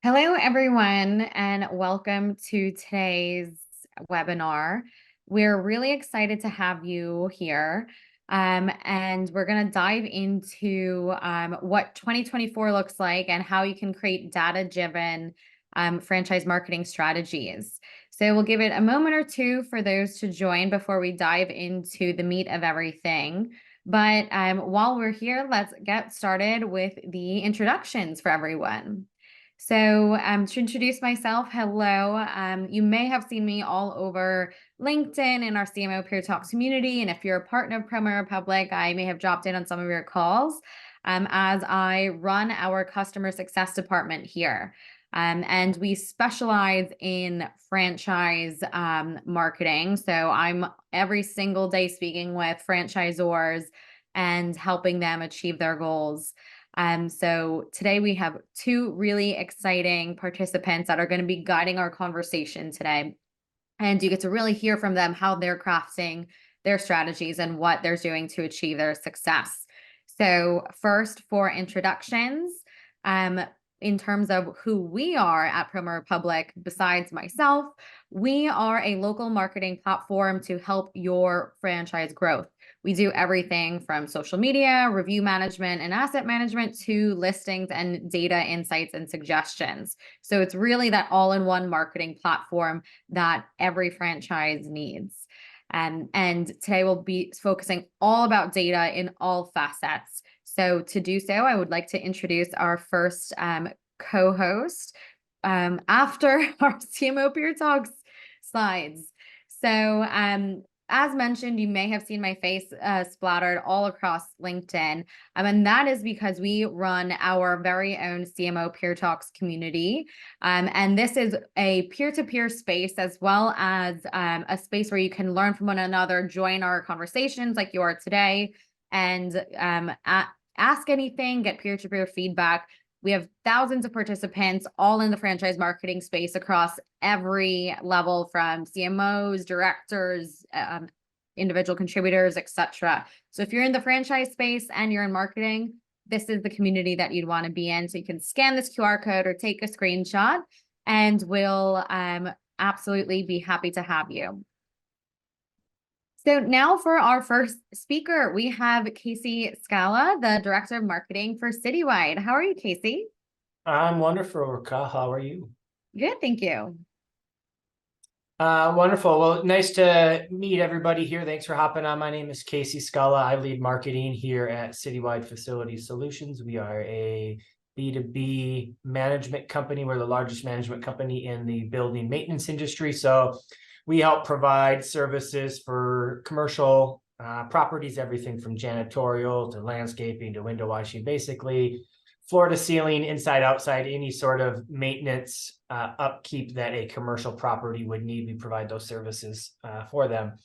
Hello, everyone, and welcome to today's webinar. We're really excited to have you here, and we're going to dive into what 2024 looks like and how you can create data-driven franchise marketing strategies. So we'll give it a moment or two for those to join before we dive into the meat of everything. But while we're here, let's get started with the introductions for everyone. So to introduce myself, hello. You may have seen me all over LinkedIn in our CMO Peer Talks community. And if you're a partner of Promo Republic, I may have dropped in on some of your calls as I run our customer success department here. And we specialize in franchise marketing. So I'm every single day speaking with franchisors and helping them achieve their goals. So today we have two really exciting participants that are going to be guiding our conversation today. And you get to really hear from them how they're crafting their strategies and what they're doing to achieve their success. So first, for introductions, in terms of who we are at Promo Republic, besides myself, we are a local marketing platform to help your franchise growth. We do everything from social media, review management, and asset management to listings and data insights and suggestions. So it's really that all-in-one marketing platform that every franchise needs. And today we'll be focusing all about data in all facets. So to do so, I would like to introduce our first co-host after our CMO Peer Talks slides. So as mentioned, you may have seen my face splattered all across LinkedIn. And that is because we run our very own CMO Peer Talks community. And this is a peer-to-peer space, as well as a space where you can learn from one another, join our conversations like you are today, and ask anything, get peer-to-peer feedback. We have thousands of participants all in the franchise marketing space across every level, from CMOs, directors, individual contributors, etc. So if you're in the franchise space and you're in marketing, this is the community that you'd want to be in. So you can scan this QR code or take a screenshot, and we'll absolutely be happy to have you. So now for our first speaker, we have Kasey Skala, the Director of Marketing for Citywide. How are you, Kasey? I'm wonderful, Rika. How are you? Good, thank you. Wonderful. Well, nice to meet everybody here. Thanks for hopping on. My name is Kasey Skala. I lead marketing here at Citywide Facility Solutions. We are a B2B management company. We're the largest management company in the building maintenance industry. So we help provide services for commercial properties, everything from janitorial to landscaping to window washing, basically floor to ceiling, inside, outside, any sort of maintenance upkeep that a commercial property would need. We provide those services for them.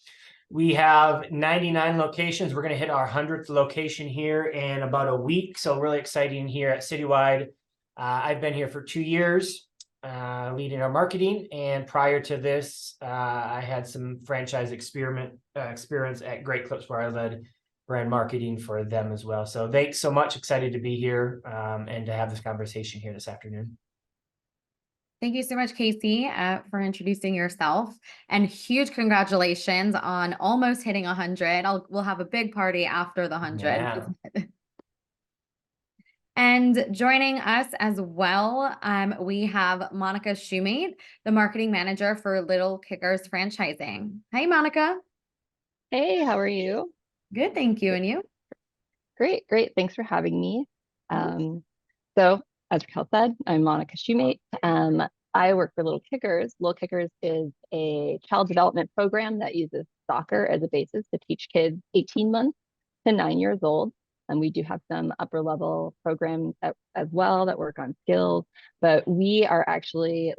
We have 99 locations. We're going to hit our 100th location here in about a week. So really exciting here at Citywide. I've been here for 2 years. Leading our marketing, and prior to this, I had some franchise experience at Great Clips, where I led brand marketing for them as well. So thanks so much. Excited to be here and to have this conversation here this afternoon. Thank you so much, Kasey, for introducing yourself, and huge congratulations on almost hitting 100. We'll have a big party after the 100. Yeah. And joining us as well, we have Monica Shumate, the marketing manager for Little Kickers Franchising. Hey, Monica. Hey, how are you? Good, thank you. And you? Great. Thanks for having me. So, as Raquel said, I'm Monica Shumate. I work for Little Kickers. Little Kickers is a child development program that uses soccer as a basis to teach kids 18 months to 9 years old. And we do have some upper level programs as well that work on skills. But we are actually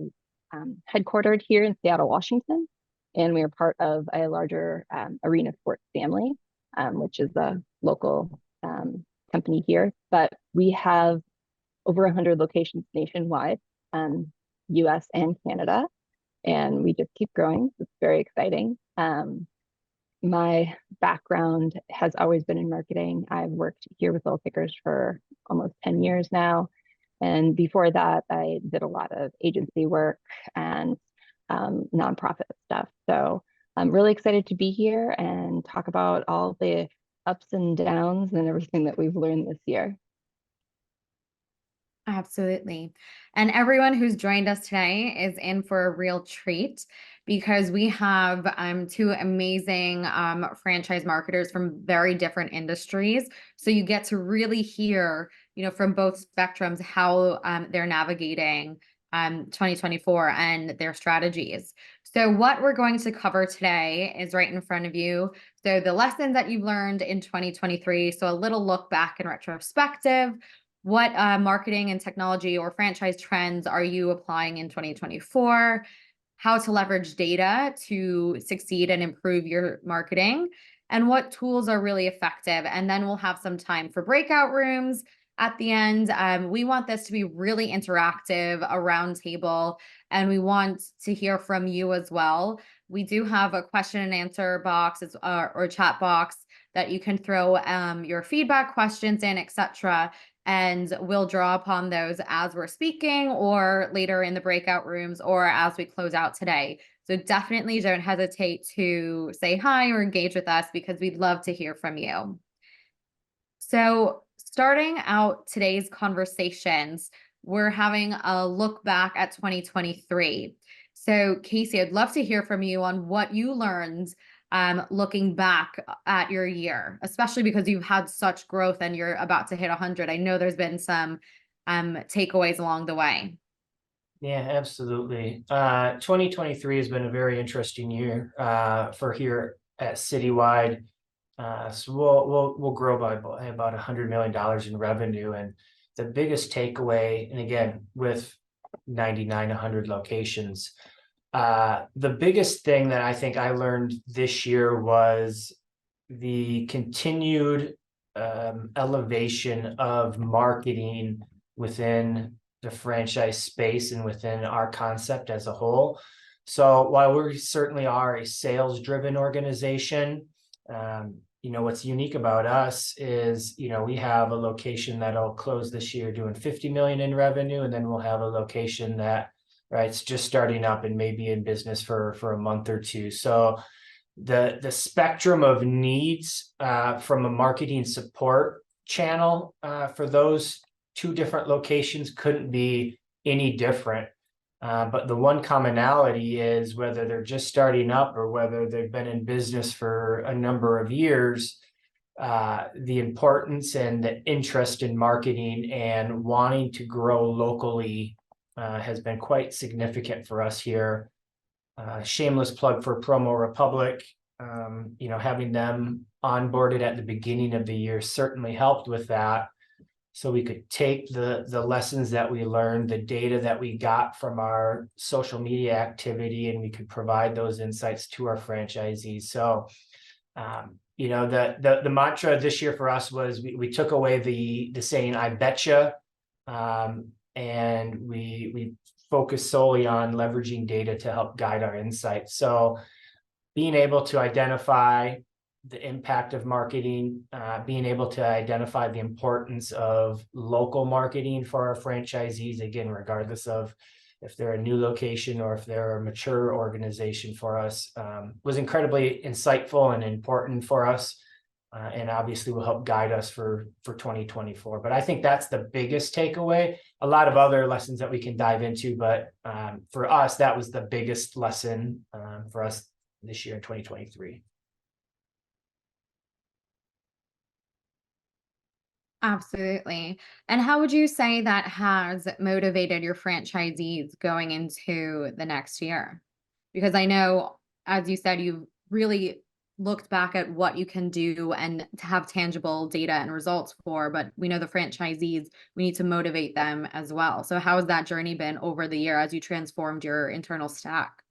headquartered here in Seattle, Washington. And we are part of a larger arena sports family, which is a local company here. But we have over 100 locations nationwide, US and Canada. And we just keep growing. It's very exciting. My background has always been in marketing. I've worked here with Little Kickers for almost 10 years now. And before that, I did a lot of agency work and nonprofit stuff. So I'm really excited to be here and talk about all the ups and downs and everything that we've learned this year. Absolutely. And everyone who's joined us today is in for a real treat because we have two amazing franchise marketers from very different industries. So you get to really hear, from both spectrums how they're navigating 2024 and their strategies. So what we're going to cover today is right in front of you. So the lessons that you've learned in 2023. So a little look back in retrospective. What marketing and technology or franchise trends are you applying in 2024? How to leverage data to succeed and improve your marketing, and what tools are really effective. And then we'll have some time for breakout rooms at the end. We want this to be really interactive, a round table, and we want to hear from you as well. We do have a question and answer box or chat box that you can throw your feedback questions in, etc. And we'll draw upon those as we're speaking or later in the breakout rooms or as we close out today. So definitely don't hesitate to say hi or engage with us because we'd love to hear from you. So starting out today's conversations, we're having a look back at 2023. So Kasey, I'd love to hear from you on what you learned looking back at your year, especially because you've had such growth and you're about to hit 100. I know there's been some takeaways along the way. Yeah, absolutely. 2023 has been a very interesting year for here at Citywide. So we'll grow by about $100 million in revenue, and the biggest takeaway, and again with 100 locations, the biggest thing that I think I learned this year was the continued elevation of marketing within the franchise space and within our concept as a whole. So while we certainly are a sales-driven organization, what's unique about us is, we have a location that'll close this year doing 50 million in revenue, and then we'll have a location that, right, it's just starting up and maybe in business for a month or two. So the spectrum of needs from a marketing support channel for those two different locations couldn't be any different. But the one commonality is whether they're just starting up or whether they've been in business for a number of years, the importance and the interest in marketing and wanting to grow locally has been quite significant for us here. Shameless plug for Promo Republic. Having them onboarded at the beginning of the year certainly helped with that. So we could take the lessons that we learned, the data that we got from our social media activity, and we could provide those insights to our franchisees. So, the mantra this year for us was we took away the saying, I betcha, and we focused solely on leveraging data to help guide our insights. So being able to identify the impact of marketing, being able to identify the importance of local marketing for our franchisees, again, regardless of if they're a new location or if they're a mature organization for us, was incredibly insightful and important for us, and obviously will help guide us for 2024. But I think that's the biggest takeaway. A lot of other lessons that we can dive into, but for us, that was the biggest lesson for us this year in 2023. Absolutely. And how would you say that has motivated your franchisees going into the next year? Because I know, as you said, you've really looked back at what you can do and to have tangible data and results for, but we know the franchisees, we need to motivate them as well. So how has that journey been over the year as you transformed your internal stack?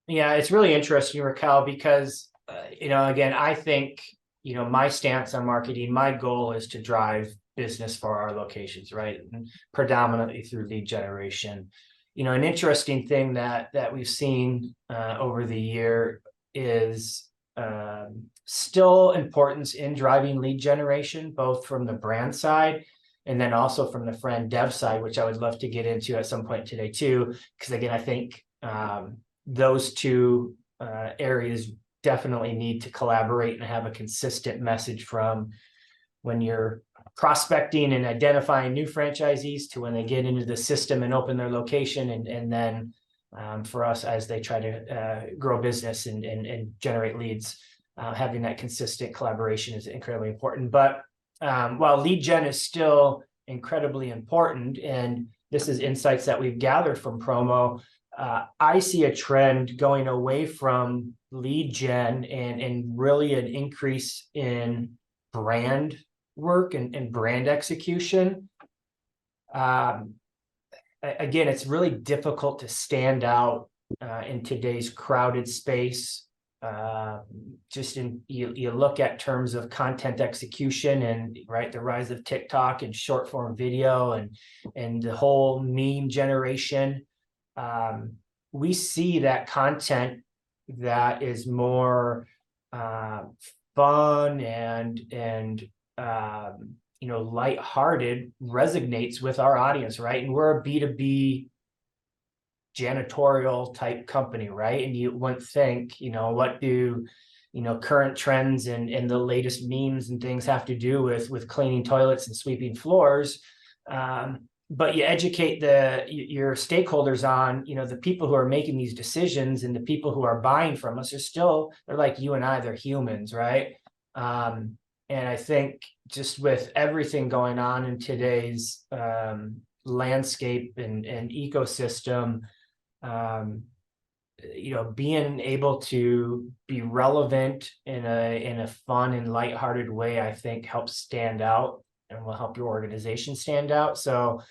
Yeah, it's really interesting, Raquel, because, again, I think, my stance on marketing, my goal is to drive business for our locations, right? And predominantly through lead generation. An interesting thing that we've seen over the year is still importance in driving lead generation, both from the brand side And then also from the friend dev side, which I would love to get into at some point today too, because again, I think those two areas definitely need to collaborate and have a consistent message from when you're prospecting and identifying new franchisees to when they get into the system and open their location, and then for us as they try to grow business and generate leads, having that consistent collaboration is incredibly important. But while lead gen is still incredibly important, and this is insights that we've gathered from promo, I see a trend going away from lead gen and really an increase in brand work and brand execution. Again, it's really difficult to stand out in today's crowded space. Just in you look at terms of content execution and right, the rise of TikTok and short form video and the whole meme generation. We see that content that is more fun and lighthearted resonates with our audience, right? And we're a B2B janitorial type company, right? And you wouldn't think, what do current trends and the latest memes and things have to do with cleaning toilets and sweeping floors? But you educate your stakeholders on, the people who are making these decisions and the people who are buying from us they're like you and I, they're humans, right? And I think just with everything going on in today's landscape and ecosystem, being able to be relevant in a fun and lighthearted way, I think helps stand out and will help your organization stand out. So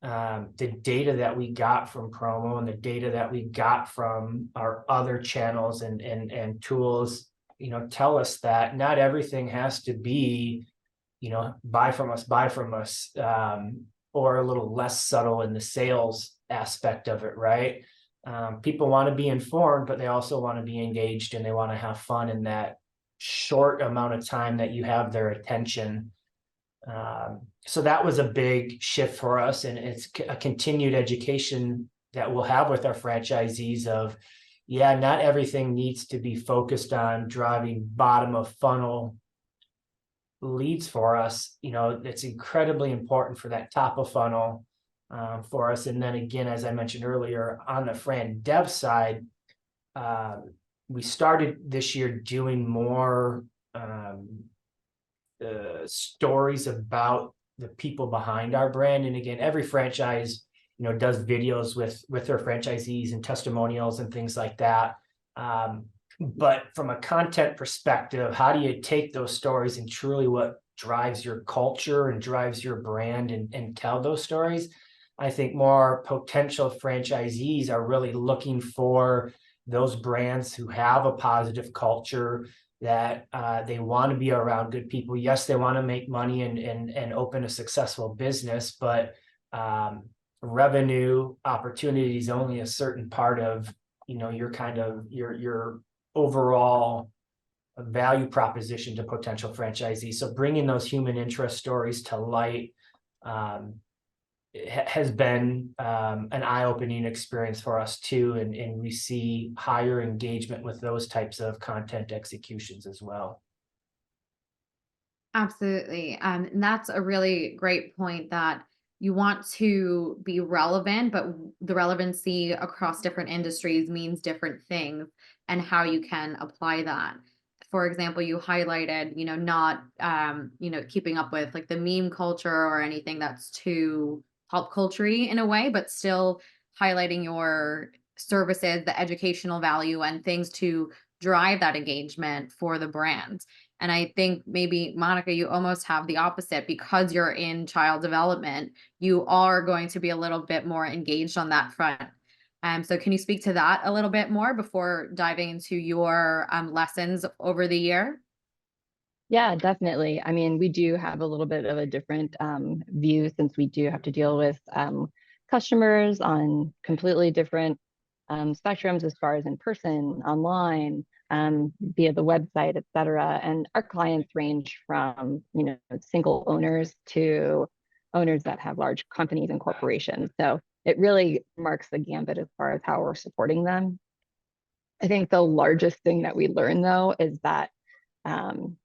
the data that we got from promo and the data that we got from our other channels and tools, tell us that not everything has to be, buy from us, or a little less subtle in the sales aspect of it, right? People want to be informed, but they also want to be engaged and they want to have fun in that short amount of time that you have their attention. So that was a big shift for us, and it's a continued education that we'll have with our franchisees of, not everything needs to be focused on driving bottom of funnel leads for us. It's incredibly important for that top of funnel for us. And then again, as I mentioned earlier, on the friend dev side, we started this year doing more stories about the people behind our brand. And again, every franchise does videos with their franchisees and testimonials and things like that. But from a content perspective, how do you take those stories and truly what drives your culture and drives your brand and tell those stories? I think more potential franchisees are really looking for those brands who have a positive culture, that they want to be around good people. Yes, they want to make money and open a successful business, but revenue opportunity is only a certain part of your overall value proposition to potential franchisees. So bringing those human interest stories to light has been an eye-opening experience for us too, and we see higher engagement with those types of content executions as well. Absolutely. And that's a really great point, that you want to be relevant, but the relevancy across different industries means different things, and how you can apply that. For example, you highlighted, not, keeping up with like the meme culture or anything that's too pop culture in a way, but still highlighting your services, the educational value and things to drive that engagement for the brand. And I think maybe, Monica, you almost have the opposite, because you're in child development, you are going to be a little bit more engaged on that front. So can you speak to that a little bit more before diving into your lessons over the year? Yeah, definitely. I mean, we do have a little bit of a different view, since we do have to deal with customers on completely different spectrums, as far as in person, online, via the website, et cetera. And our clients range from, single owners to owners that have large companies and corporations. So it really marks the gambit as far as how we're supporting them. I think the largest thing that we learn, though, is that um,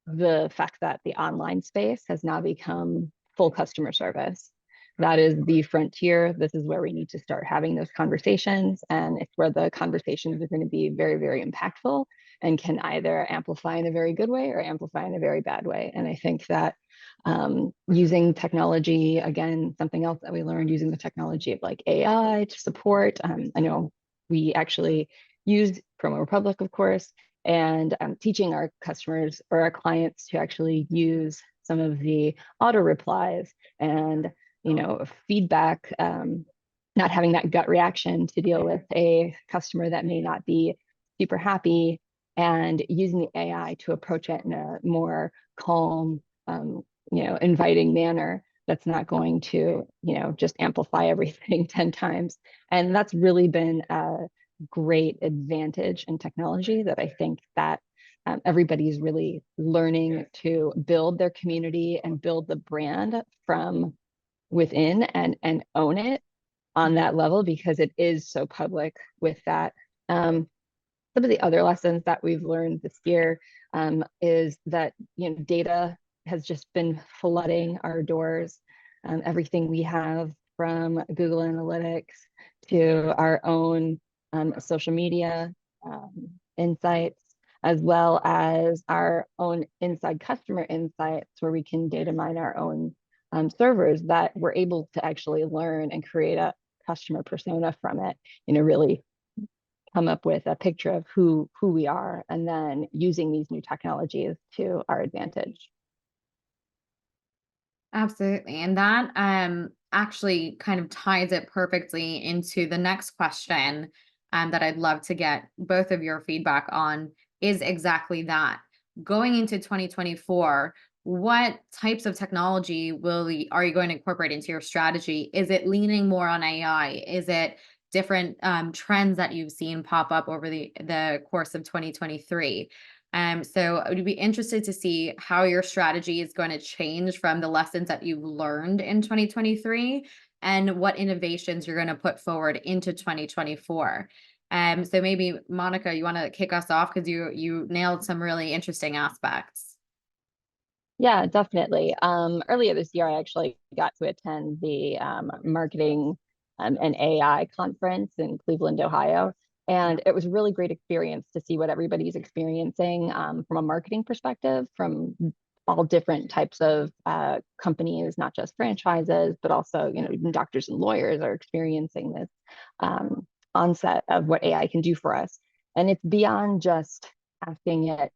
the fact that the online space has now become full customer service. That is the frontier. This is where we need to start having those conversations. And it's where the conversations are going to be very, very impactful and can either amplify in a very good way or amplify in a very bad way. And I think that using technology, again, something else that we learned, using the technology of like AI to support. I know we actually used Promo Republic, of course, and teaching our customers or our clients to actually use some of the auto replies and feedback, not having that gut reaction to deal with a customer that may not be super happy, and using the AI to approach it in a more calm, inviting manner that's not going to, just amplify everything 10 times. And that's really been a great advantage in technology that I think that everybody's really learning to build their community and build the brand from within and own it on that level, because it is so public with that. Some of the other lessons that we've learned this year is that data has just been flooding our doors. Everything we have, from Google Analytics to our own social media insights, as well as our own inside customer insights, where we can data mine our own servers, that we're able to actually learn and create a customer persona from it, really come up with a picture of who we are, and then using these new technologies to our advantage. Absolutely. And that actually kind of ties it perfectly into the next question that I'd love to get both of your feedback on, is exactly that. Going into 2024, what types of technology are you going to incorporate into your strategy? Is it leaning more on AI? Is it different trends that you've seen pop up over the course of 2023? So I would be interested to see how your strategy is going to change from the lessons that you've learned in 2023, and what innovations you're going to put forward into 2024. So maybe Monica, you want to kick us off, because you nailed some really interesting aspects. Yeah, definitely. Earlier this year, I actually got to attend the marketing and AI conference in Cleveland, Ohio. And it was a really great experience to see what everybody's experiencing from a marketing perspective, from all different types of companies, not just franchises, but also, even doctors and lawyers are experiencing this onset of what AI can do for us. And it's beyond just asking it,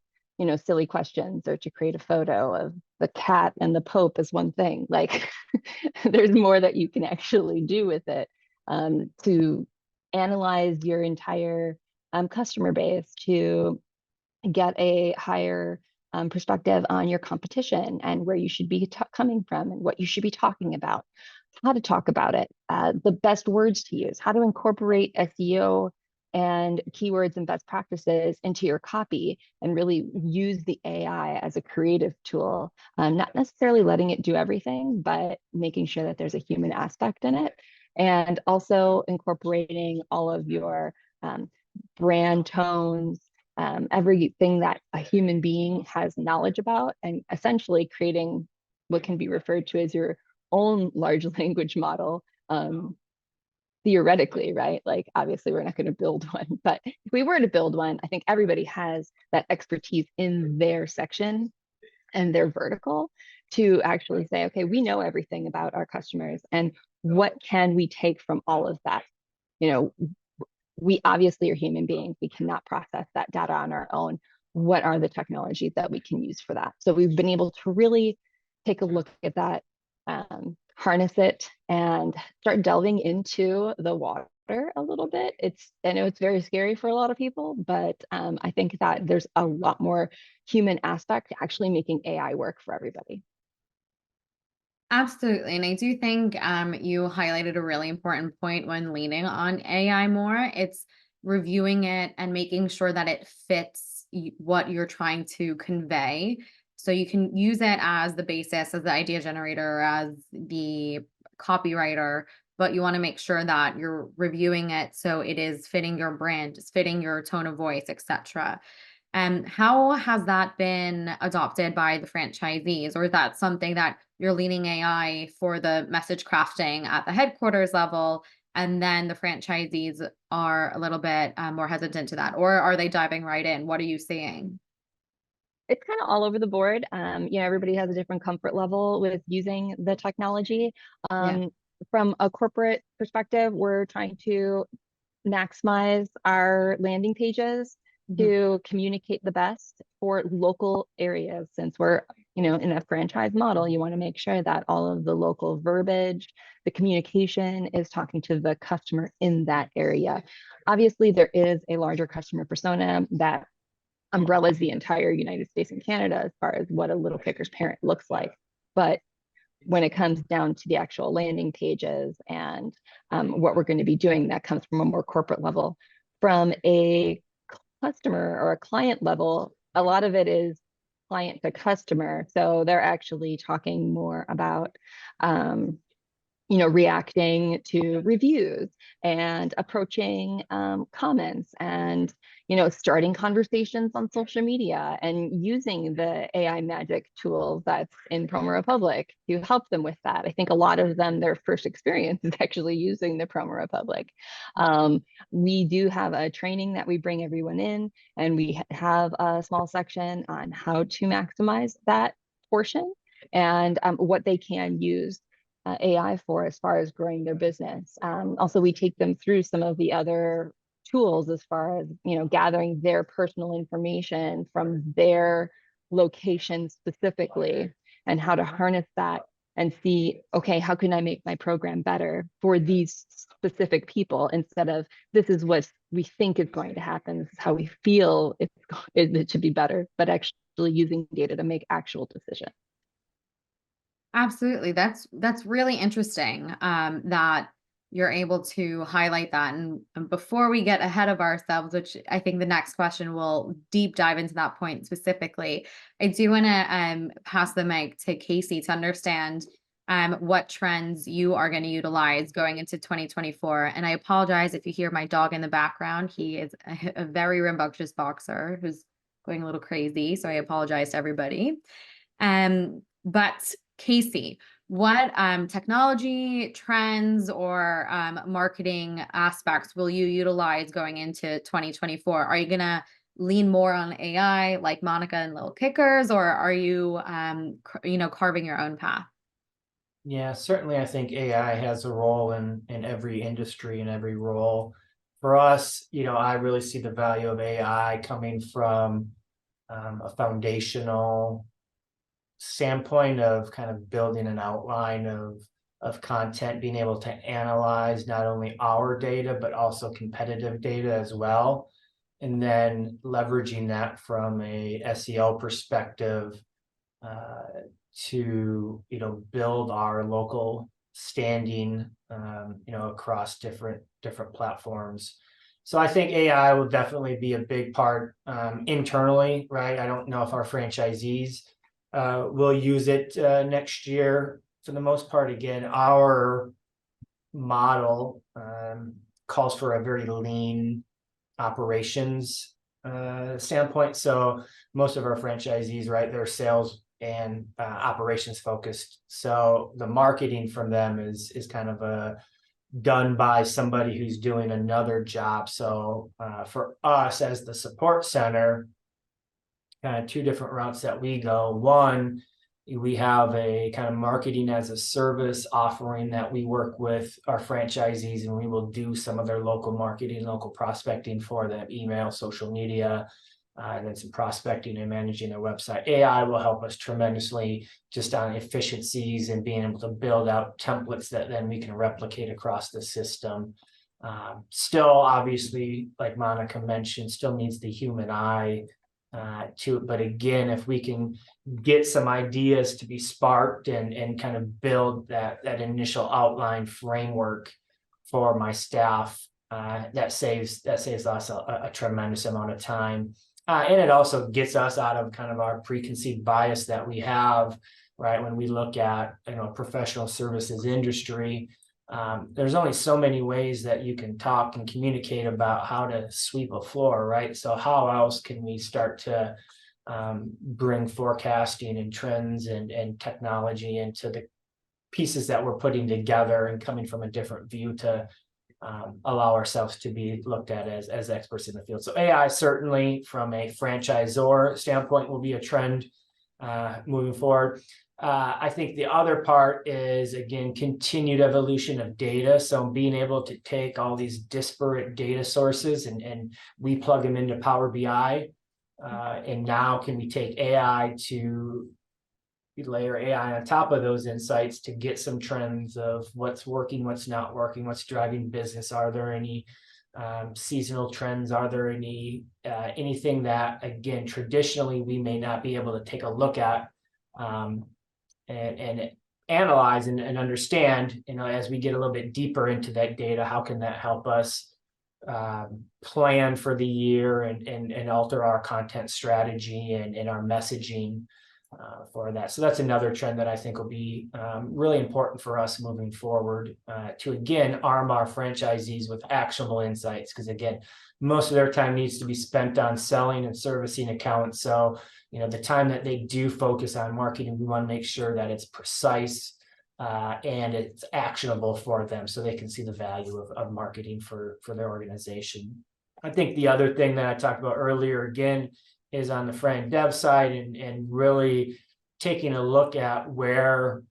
silly questions, or to create a photo of the cat and the Pope is one thing. Like, there's more that you can actually do with it, to analyze your entire customer base, to get a higher perspective on your competition and where you should be coming from and what you should be talking about, how to talk about it, the best words to use, how to incorporate SEO and keywords and best practices into your copy, and really use the AI as a creative tool, not necessarily letting it do everything, but making sure that there's a human aspect in it, and also incorporating all of your brand tones, everything that a human being has knowledge about, and essentially creating what can be referred to as your own large language model, theoretically, right? Like, obviously we're not going to build one, but if we were to build one, I think everybody has that expertise in their section and their vertical to actually say, okay, we know everything about our customers, and what can we take from all of that? We obviously are human beings. We cannot process that data on our own. What are the technologies that we can use for that? So we've been able to really take a look at that, harness it, and start delving into the water a little bit. I know it's very scary for a lot of people, but I think that there's a lot more human aspect to actually making AI work for everybody. Absolutely. And I do think you highlighted a really important point when leaning on AI more. It's reviewing it and making sure that it fits what you're trying to convey. So you can use it as the basis, as the idea generator, as the copywriter, but you want to make sure that you're reviewing it so it is fitting your brand, it's fitting your tone of voice, etc. And how has that been adopted by the franchisees, or is that something that you're leaning AI for the message crafting at the headquarters level, and then the franchisees are a little bit more hesitant to that, or are they diving right in? What are you seeing? It's kind of all over the board. Everybody has a different comfort level with using the technology. Yeah. From a corporate perspective, we're trying to maximize our landing pages Mhm. to communicate the best for local areas. Since we're, in a franchise model, you want to make sure that all of the local verbiage, the communication is talking to the customer in that area. Obviously, there is a larger customer persona that umbrellas the entire United States and Canada as far as what a little kicker's parent looks like. But when it comes down to the actual landing pages and what we're going to be doing, that comes from a more corporate level. From a customer or a client level, a lot of it is client to customer. So they're actually talking more about reacting to reviews and approaching comments and, starting conversations on social media and using the AI magic tools that's in Promo Republic to help them with that. I think a lot of them, their first experience is actually using the Promo Republic. We do have a training that we bring everyone in, and we have a small section on how to maximize that portion and what they can use AI for as far as growing their business. Also, we take them through some of the other tools as far as, gathering their personal information from their location specifically and how to harness that and see, okay, how can I make my program better for these specific people instead of this is what we think is going to happen, this is how we feel it should be better, but actually using data to make actual decisions. Absolutely. That's really interesting, that you're able to highlight that. And before we get ahead of ourselves, which I think the next question will deep dive into that point specifically, I do want to pass the mic to Kasey to understand what trends you are going to utilize going into 2024. And I apologize if you hear my dog in the background. He is a very rambunctious boxer who's going a little crazy. So I apologize to everybody. But Kasey, what technology trends or marketing aspects will you utilize going into 2024? Are you going to lean more on AI like Monica and Little Kickers, or are you, carving your own path? Yeah, certainly I think AI has a role in every industry and every role. For us, I really see the value of AI coming from a foundational standpoint of kind of building an outline of content, being able to analyze not only our data, but also competitive data as well. And then leveraging that from a SEO perspective to, build our local standing, across different platforms. So I think AI will definitely be a big part internally, right? I don't know if our franchisees will use it next year. For the most part, again, our model calls for a very lean operations standpoint. So most of our franchisees, right, they're sales and operations focused. So the marketing from them is kind of done by somebody who's doing another job. So for us as the support center, kind of two different routes that we go. One, we have a kind of marketing as a service offering that we work with our franchisees, and we will do some of their local marketing, local prospecting for them, email, social media, and then some prospecting and managing their website. AI will help us tremendously just on efficiencies and being able to build out templates that then we can replicate across the system. Still, obviously, like Monica mentioned, still needs the human eye to it. But again, if we can get some ideas to be sparked and kind of build that initial outline framework for my staff, that saves us a tremendous amount of time. And it also gets us out of kind of our preconceived bias that we have, right? When we look at, professional services industry, there's only so many ways that you can talk and communicate about how to sweep a floor, right? So how else can we start to bring forecasting and trends and technology into the pieces that we're putting together and coming from a different view to allow ourselves to be looked at as experts in the field. So AI certainly from a franchisor standpoint will be a trend moving forward. I think the other part is, again, continued evolution of data. So being able to take all these disparate data sources and we plug them into Power BI. And now can we take AI to layer AI on top of those insights to get some trends of what's working, what's not working, what's driving business. Are there any seasonal trends? Are there anything that, again, traditionally we may not be able to take a look at and analyze and understand, as we get a little bit deeper into that data, how can that help us plan for the year and alter our content strategy and our messaging for that. So that's another trend that I think will be really important for us moving forward to, again, arm our franchisees with actionable insights. Because, again, most of their time needs to be spent on selling and servicing accounts. So, the time that they do focus on marketing, we want to make sure that it's precise and it's actionable for them so they can see the value of marketing for their organization. I think the other thing that I talked about earlier, again, is on the Fran Dev side and really taking a look at where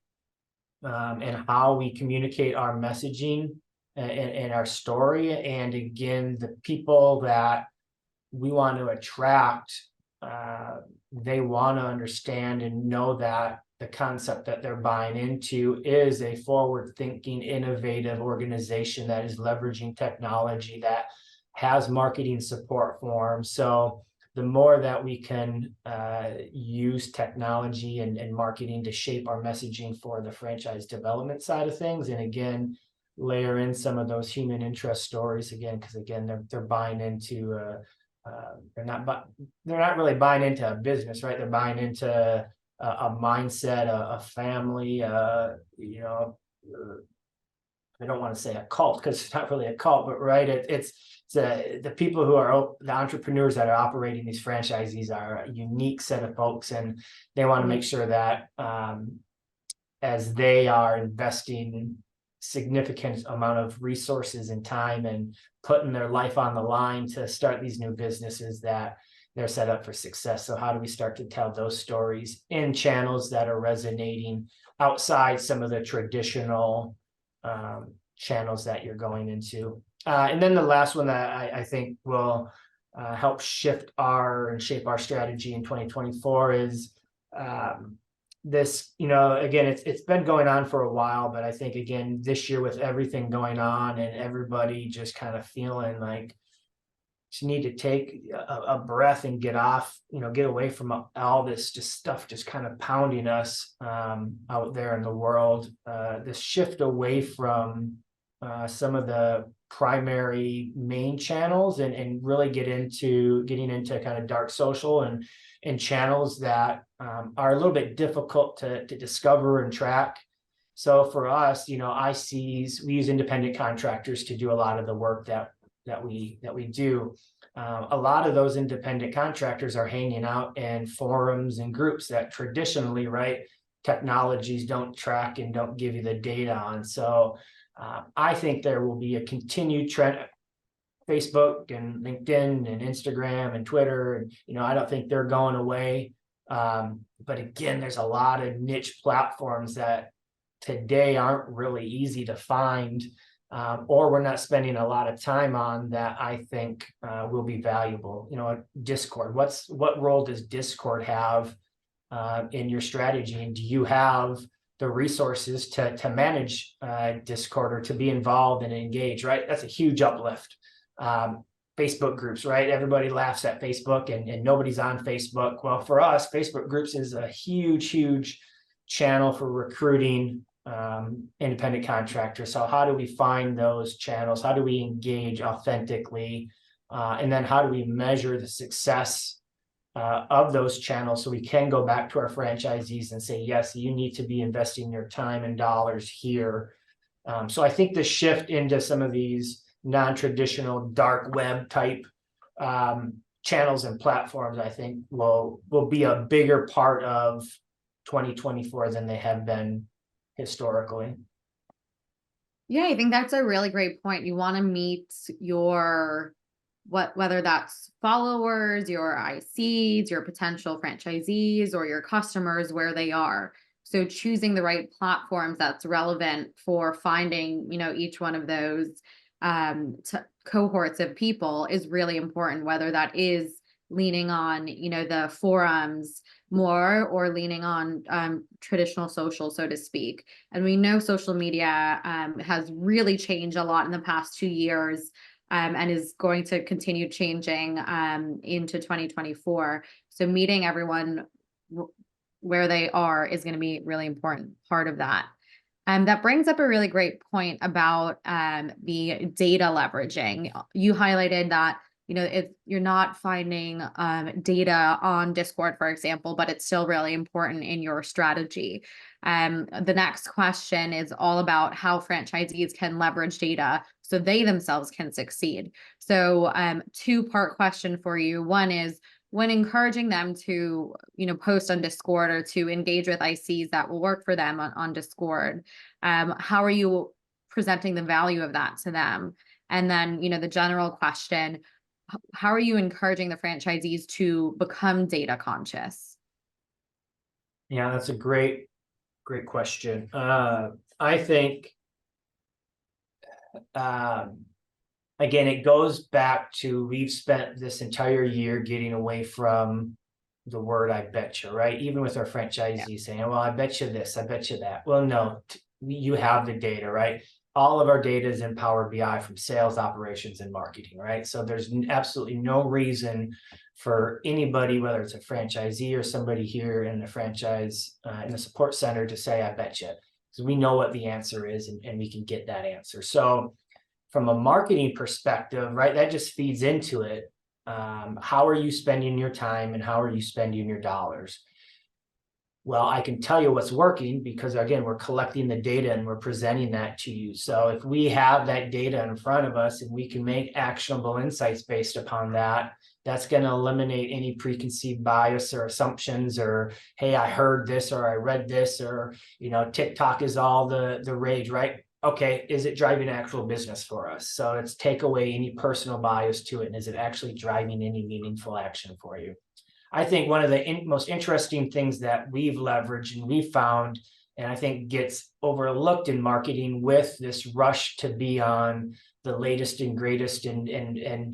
and how we communicate our messaging and our story. And again, the people that we want to attract, they want to understand and know that the concept that they're buying into is a forward-thinking, innovative organization that is leveraging technology, that has marketing support for them. So the more that we can use technology and marketing to shape our messaging for the franchise development side of things, and again, layer in some of those human interest stories, again, because again, they're buying into they're not really buying into a business, right? They're buying into a mindset, a family, I don't want to say a cult because it's not really a cult, but right, it's the people who are the entrepreneurs that are operating these franchisees are a unique set of folks, and they want to make sure that as they are investing significant amount of resources and time and putting their life on the line to start these new businesses, that they're set up for success. So how do we start to tell those stories in channels that are resonating outside some of the traditional channels that you're going into? And then the last one that I think will help shift and shape our strategy in 2024 is this, again, it's been going on for a while, but I think, again, this year with everything going on and everybody just kind of feeling like just need to take a breath and get off, get away from all this stuff just kind of pounding us out there in the world. This shift away from some of the primary main channels and really getting into kind of dark social and channels that are a little bit difficult to discover and track. So for us, we use independent contractors to do a lot of the work that we do. A lot of those independent contractors are hanging out in forums and groups that traditionally, right, technologies don't track and don't give you the data on. So I think there will be a continued trend. Facebook and LinkedIn and Instagram and Twitter, and I don't think they're going away. But again, there's a lot of niche platforms that today aren't really easy to find, or we're not spending a lot of time on, that I think will be valuable. Discord. What role does Discord have in your strategy, and do you have the resources to manage Discord or to be involved and engage? Right, that's a huge uplift. Facebook groups, right? Everybody laughs at Facebook and nobody's on Facebook. Well, for us, Facebook groups is a huge channel for recruiting independent contractors. So how do we find those channels? How do we engage authentically? And then how do we measure the success of those channels, so we can go back to our franchisees and say, yes, you need to be investing your time and dollars here. So I think the shift into some of these non-traditional dark web type channels and platforms, I think will be a bigger part of 2024 than they have been historically. Yeah, I think that's a really great point. You want to meet your whether that's followers, your ICs, your potential franchisees, or your customers where they are. So choosing the right platforms that's relevant for finding, each one of those cohorts of people is really important, whether that is leaning on, the forums more or leaning on traditional social, so to speak. And we know social media has really changed a lot in the past 2 years. And is going to continue changing into 2024. So meeting everyone where they are is going to be really important part of that. That brings up a really great point about the data leveraging. You highlighted that, if you're not finding data on Discord, for example, but it's still really important in your strategy. The next question is all about how franchisees can leverage data so they themselves can succeed. So two-part question for you. One is, when encouraging them to, post on Discord or to engage with ICs that will work for them on Discord, how are you presenting the value of that to them? And then, the general question, how are you encouraging the franchisees to become data conscious? Yeah, that's a great question. I think, again, it goes back to, we've spent this entire year getting away from the word "I betcha," right? Even with our franchisees saying, well, I bet you this, I bet you that. Well, no, you have the data, right? All of our data is in Power BI from sales, operations, and marketing, right? So there's absolutely no reason for anybody, whether it's a franchisee or somebody here in the franchise, in the support center, to say, I bet you, because we know what the answer is, and we can get that answer. So from a marketing perspective, right, that just feeds into it. How are you spending your time and how are you spending your dollars? Well, I can tell you what's working because, again, we're collecting the data and we're presenting that to you. So if we have that data in front of us and we can make actionable insights based upon that, that's going to eliminate any preconceived bias or assumptions, or, hey, I heard this or I read this, or, TikTok is all the rage, right? Okay, is it driving actual business for us? So let's take away any personal bias to it. And is it actually driving any meaningful action for you? I think one of the most interesting things that we've leveraged and we've found, and I think gets overlooked in marketing with this rush to be on the latest and greatest and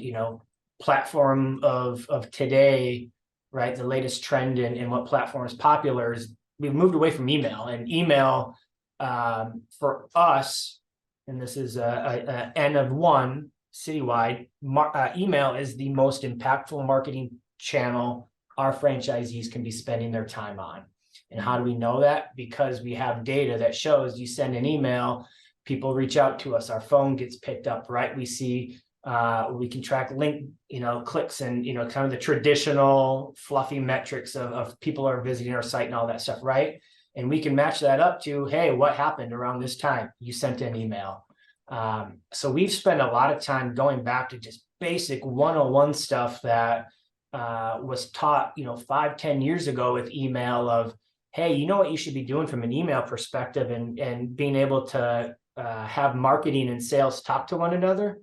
platform of today, right? The latest trend and what platform is popular is we've moved away from email. And email for us, and this is a N of one citywide, email is the most impactful marketing channel our franchisees can be spending their time on. And how do we know that? Because we have data that shows you send an email, people reach out to us, our phone gets picked up, right? We see, we can track link, clicks and, kind of the traditional fluffy metrics of people are visiting our site and all that stuff, right? And we can match that up to, hey, what happened around this time? You sent an email. So we've spent a lot of time going back to just basic 101 stuff that was taught, 5-10 years ago with email of, hey, you know what you should be doing from an email perspective, and being able to have marketing and sales talk to one another.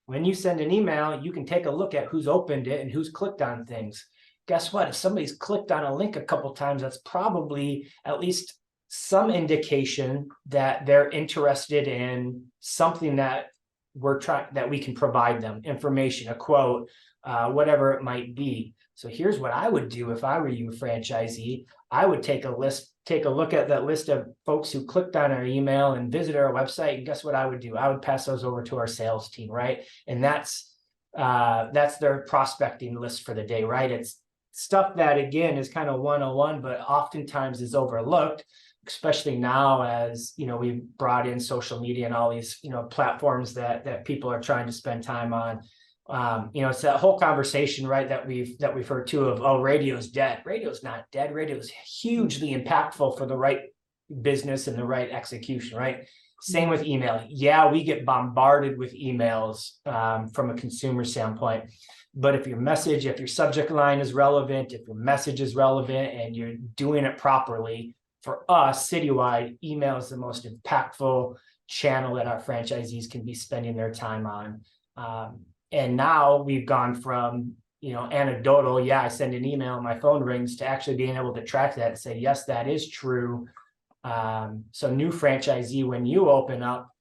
When you send an email, you can take a look at who's opened it and who's clicked on things. Guess what? If somebody's clicked on a link a couple of times, that's probably at least some indication that they're interested in something that that we can provide them, information, a quote, whatever it might be. So here's what I would do if I were you, franchisee. I would take a look at that list of folks who clicked on our email and visited our website. And guess what I would do? I would pass those over to our sales team, right? And that's their prospecting list for the day, right? It's stuff that, again, is kind of 101, but oftentimes is overlooked, especially now as, we've brought in social media and all these, platforms that people are trying to spend time on. It's that whole conversation, right, that we've heard too of, oh, radio's dead. Radio's not dead. Radio's hugely impactful for the right business and the right execution, right? Same with email. Yeah, we get bombarded with emails from a consumer standpoint. But if your subject line is relevant, if your message is relevant and you're doing it properly, for us, citywide, email is the most impactful channel that our franchisees can be spending their time on. And now we've gone from, anecdotal, yeah, I send an email and my phone rings, to actually being able to track that and say, yes, that is true. So new franchisee, when you open up,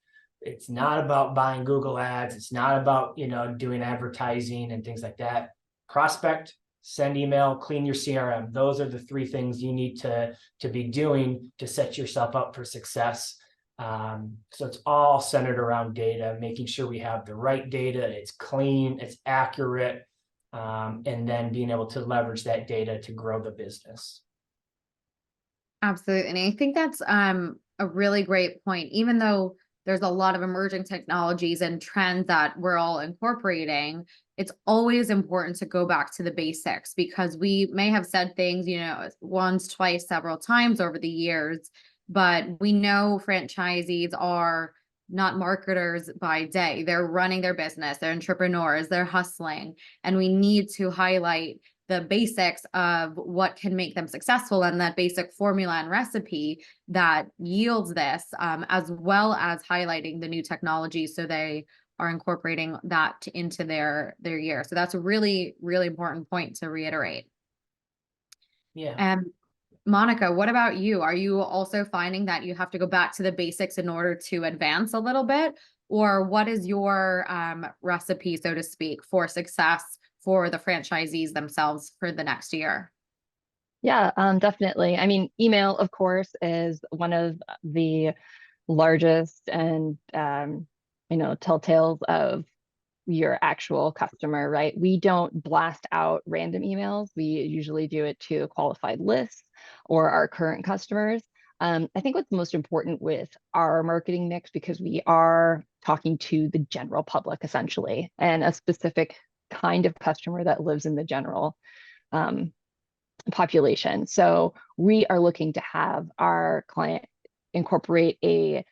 it's not about buying Google ads. It's not about, doing advertising and things like that. Prospect, send email, clean your CRM. Those are the three things you need to be doing to set yourself up for success. So it's all centered around data, making sure we have the right data, it's clean, it's accurate, and then being able to leverage that data to grow the business. Absolutely. And I think that's a really great point. Even though there's a lot of emerging technologies and trends that we're all incorporating, it's always important to go back to the basics, because we may have said things, once, twice, several times over the years, but we know franchisees are not marketers by day. They're running their business, they're entrepreneurs, they're hustling, and we need to highlight the basics of what can make them successful, and that basic formula and recipe that yields this, as well as highlighting the new technology, so they are incorporating that into their year. So that's a really, really important point to reiterate. Yeah. And Monica, what about you? Are you also finding that you have to go back to the basics in order to advance a little bit? Or what is your recipe, so to speak, for success for the franchisees themselves for the next year? Yeah, definitely. I mean, email, of course, is one of the largest and telltales of your actual customer, right? We don't blast out random emails. We usually do it to qualified lists or our current customers. I think what's most important with our marketing mix, because we are talking to the general public essentially, and a specific kind of customer that lives in the general population. So we are looking to have our client incorporate an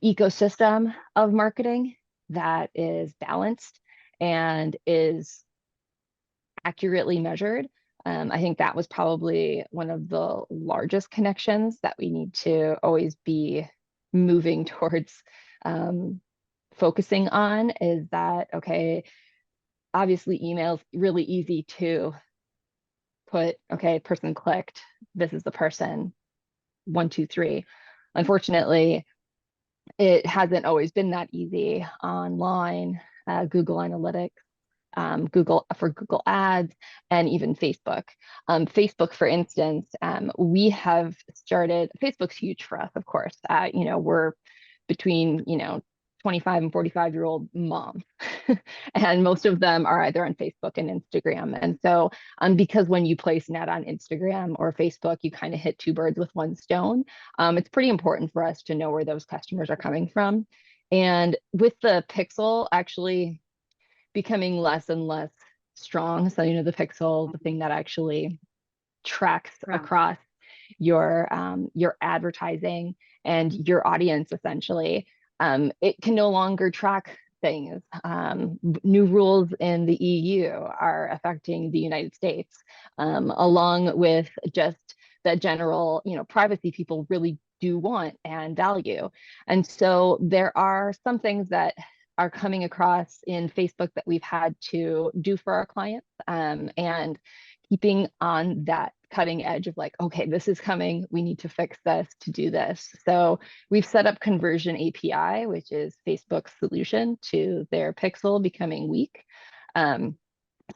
ecosystem of marketing that is balanced and is accurately measured. I think that was probably one of the largest connections that we need to always be moving towards focusing on, is that, okay, obviously email's really easy to put, okay, person clicked, this is the person, 1, 2, 3. Unfortunately, it hasn't always been that easy online. Google Analytics, Google Ads, and even Facebook. Facebook, for instance, we have started. Facebook's huge for us, of course. We're between 25 and 45-year-old moms, and most of them are either on Facebook and Instagram. And so, because when you place an ad on Instagram or Facebook, you kind of hit two birds with one stone. It's pretty important for us to know where those customers are coming from. And with the Pixel actually becoming less and less strong, so the Pixel, the thing that actually tracks across your advertising and your audience, essentially, it can no longer track things. New rules in the EU are affecting the United States, along with just the general, privacy people really do want and value. And so there are some things that are coming across in Facebook that we've had to do for our clients, and keeping on that cutting edge of like, okay, this is coming, we need to fix this to do this. So we've set up Conversion API, which is Facebook's solution to their Pixel becoming weak. So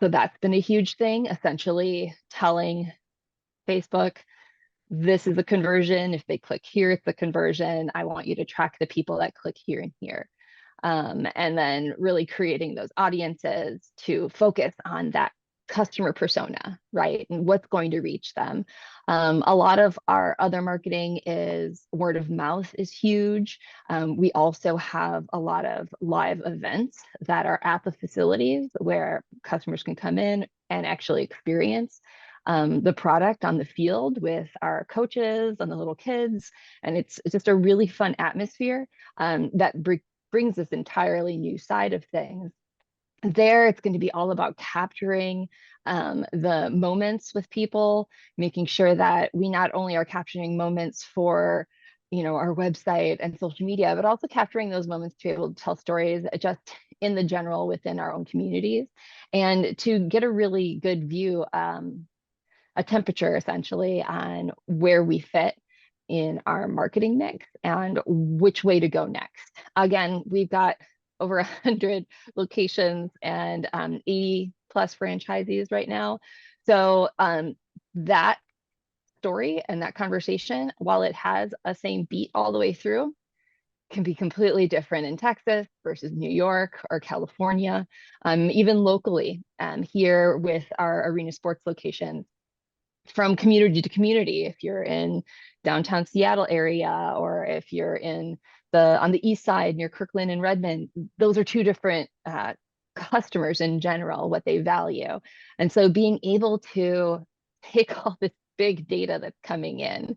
that's been a huge thing, essentially telling Facebook, this is a conversion. If they click here, it's a conversion. I want you to track the people that click here and here. And then really creating those audiences to focus on that customer persona, right? And what's going to reach them. A lot of our other marketing is word of mouth is huge. We also have a lot of live events that are at the facilities where customers can come in and actually experience the product on the field with our coaches and the little kids. And it's just a really fun atmosphere that brings this entirely new side of things. There, it's going to be all about capturing the moments with people, making sure that we not only are capturing moments for, our website and social media, but also capturing those moments to be able to tell stories just in the general within our own communities, and to get a really good view, a temperature essentially on where we fit in our marketing mix and which way to go next. Again, we've got over 100 locations and 80 plus franchisees right now. So that story and that conversation, while it has a same beat all the way through, can be completely different in Texas versus New York or California, even locally here with our arena sports locations, from community to community. If you're in downtown Seattle area, or if you're in on the east side near Kirkland and Redmond, those are two different customers in general, what they value. And so being able to take all this big data that's coming in,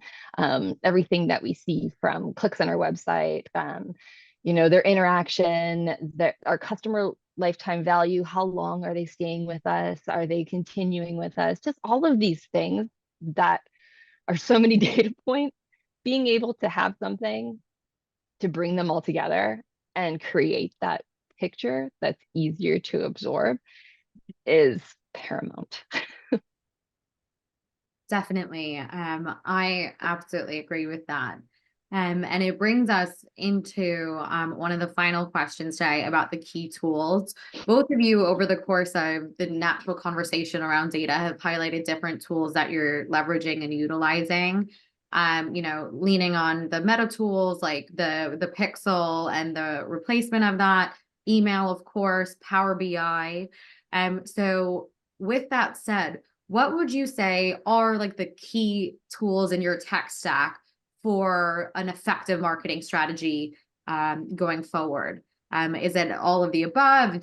everything that we see from clicks on our website, their interaction, our customer lifetime value, how long are they staying with us? Are they continuing with us? Just all of these things that are so many data points, being able to have something to bring them all together and create that picture that's easier to absorb is paramount. Definitely. I absolutely agree with that. And it brings us into one of the final questions today about the key tools. Both of you, over the course of the natural conversation around data, have highlighted different tools that you're leveraging and utilizing. Leaning on the meta tools like the Pixel and the replacement of that, email, of course, Power BI. So with that said, what would you say are like the key tools in your tech stack for an effective marketing strategy going forward? Is it all of the above?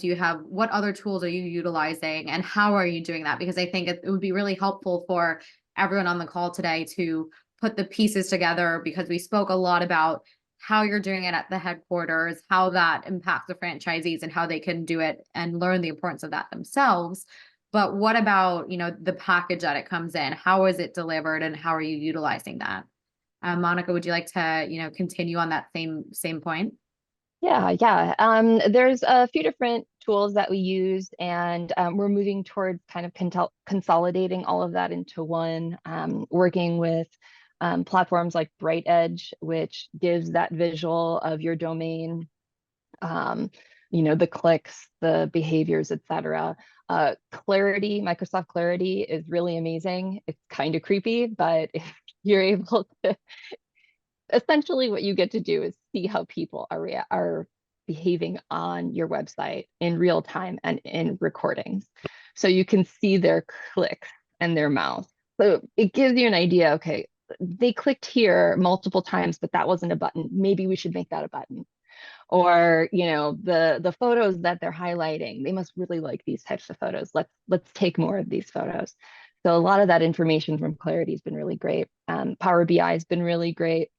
What other tools are you utilizing, and how are you doing that? Because I think it would be really helpful for everyone on the call today to put the pieces together, because we spoke a lot about how you're doing it at the headquarters, how that impacts the franchisees and how they can do it and learn the importance of that themselves. But what about, the package that it comes in? How is it delivered, and how are you utilizing that? Monica, would you like to, continue on that same point? Yeah. There's a few different tools that we use, and we're moving towards kind of consolidating all of that into one, working with platforms like Bright Edge, which gives that visual of your domain, the clicks, the behaviors, etc. Clarity, Microsoft Clarity is really amazing. It's kind of creepy, but if you're able to, essentially what you get to do is see how people are behaving on your website in real time and in recordings. So you can see their clicks and their mouse. So it gives you an idea, okay, they clicked here multiple times, but that wasn't a button. Maybe we should make that a button. Or the photos that they're highlighting, they must really like these types of photos. Let's take more of these photos. So a lot of that information from Clarity has been really great. Power BI has been really great.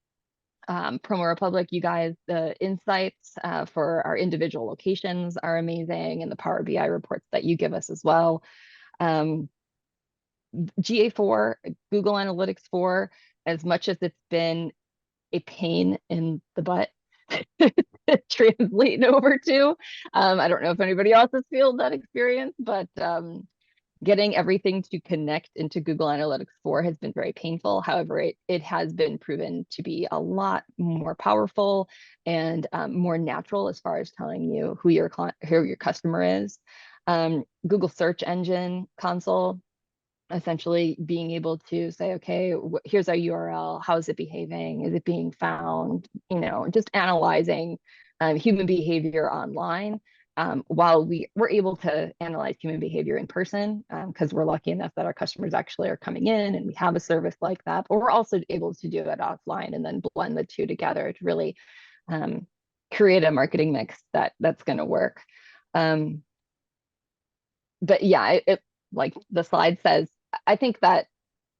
Promo Republic, you guys, the insights for our individual locations are amazing, and the Power BI reports that you give us as well. GA4, Google Analytics 4, as much as it's been a pain in the butt to translate over to. I don't know if anybody else has felt that experience, but getting everything to connect into Google Analytics 4 has been very painful. However, it has been proven to be a lot more powerful and more natural as far as telling you who your customer is. Google Search Engine Console, essentially being able to say, okay, here's our URL. How is it behaving? Is it being found? Just analyzing human behavior online while we're able to analyze human behavior in person, because we're lucky enough that our customers actually are coming in and we have a service like that, but we're also able to do it offline and then blend the two together to really create a marketing mix that's going to work. But yeah, like the slide says, I think that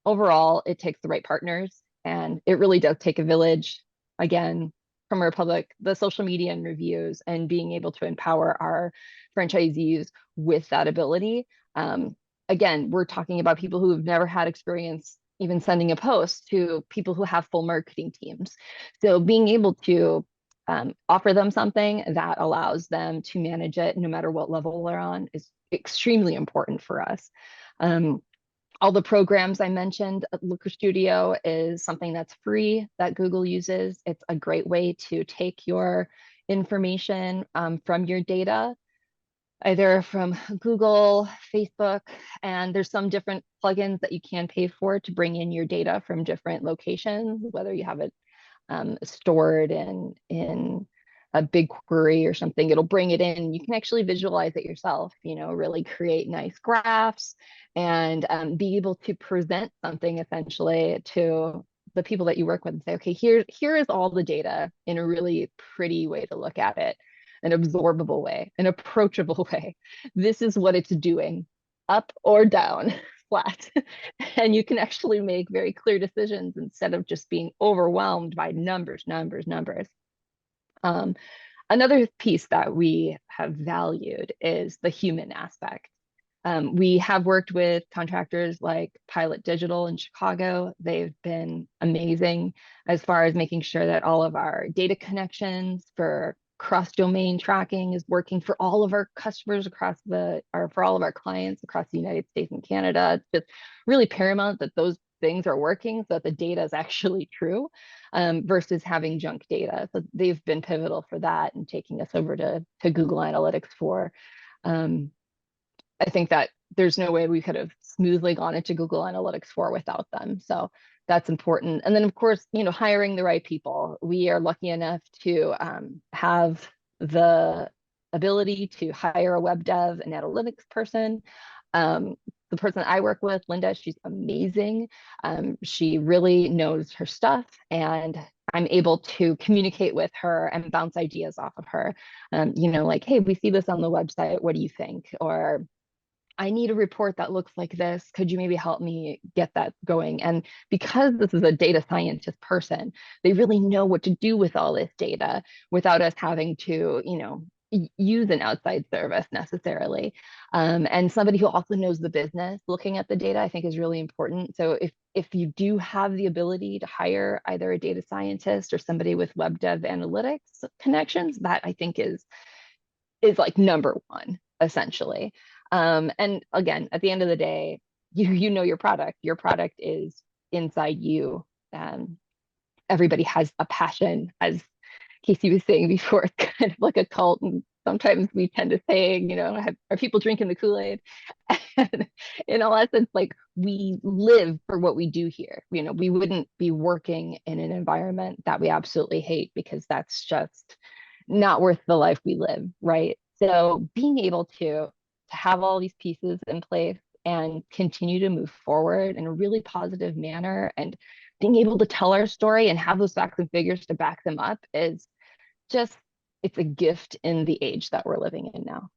overall it takes the right partners, and it really does take a village. Again, from Republic, the social media and reviews, and being able to empower our franchisees with that ability. Again, we're talking about people who have never had experience even sending a post to people who have full marketing teams. So being able to offer them something that allows them to manage it no matter what level they're on is extremely important for us. All the programs I mentioned, Looker Studio is something that's free that Google uses. It's a great way to take your information from your data, either from Google, Facebook, and there's some different plugins that you can pay for to bring in your data from different locations, whether you have it stored in a BigQuery or something. It'll bring it in. You can actually visualize it yourself, really create nice graphs and be able to present something essentially to the people that you work with and say, okay, here is all the data in a really pretty way to look at it, an absorbable way, an approachable way. This is what it's doing, up or down, flat. And you can actually make very clear decisions instead of just being overwhelmed by numbers. Another piece that we have valued is the human aspect. We have worked with contractors like Pilot Digital in Chicago. They've been amazing as far as making sure that all of our data connections for cross-domain tracking is working for all of our customers for all of our clients across the United States and Canada. It's just really paramount that those things are working so that the data is actually true, versus having junk data. So they've been pivotal for that and taking us over to Google Analytics for. I think that there's no way we could have smoothly gone into Google Analytics 4 without them. So that's important. And then, of course, hiring the right people. We are lucky enough to have the ability to hire a web dev and analytics person. The person I work with, Linda, she's amazing. She really knows her stuff, and I'm able to communicate with her and bounce ideas off of her. Like, hey, we see this on the website. What do you think? Or I need a report that looks like this. Could you maybe help me get that going? And because this is a data scientist person, they really know what to do with all this data without us having to, use an outside service necessarily. And somebody who also knows the business looking at the data, I think is really important. So if you do have the ability to hire either a data scientist or somebody with web dev analytics connections, that I think is like number one, essentially. And again, at the end of the day, you know your product. Your product is inside you. Everybody has a passion, as Kasey was saying before. It's kind of like a cult, and sometimes we tend to say, are people drinking the Kool-Aid? And in all essence, like, we live for what we do here. We wouldn't be working in an environment that we absolutely hate, because that's just not worth the life we live, right? So being able to have all these pieces in place and continue to move forward in a really positive manner, and being able to tell our story and have those facts and figures to back them up is just, it's a gift in the age that we're living in now.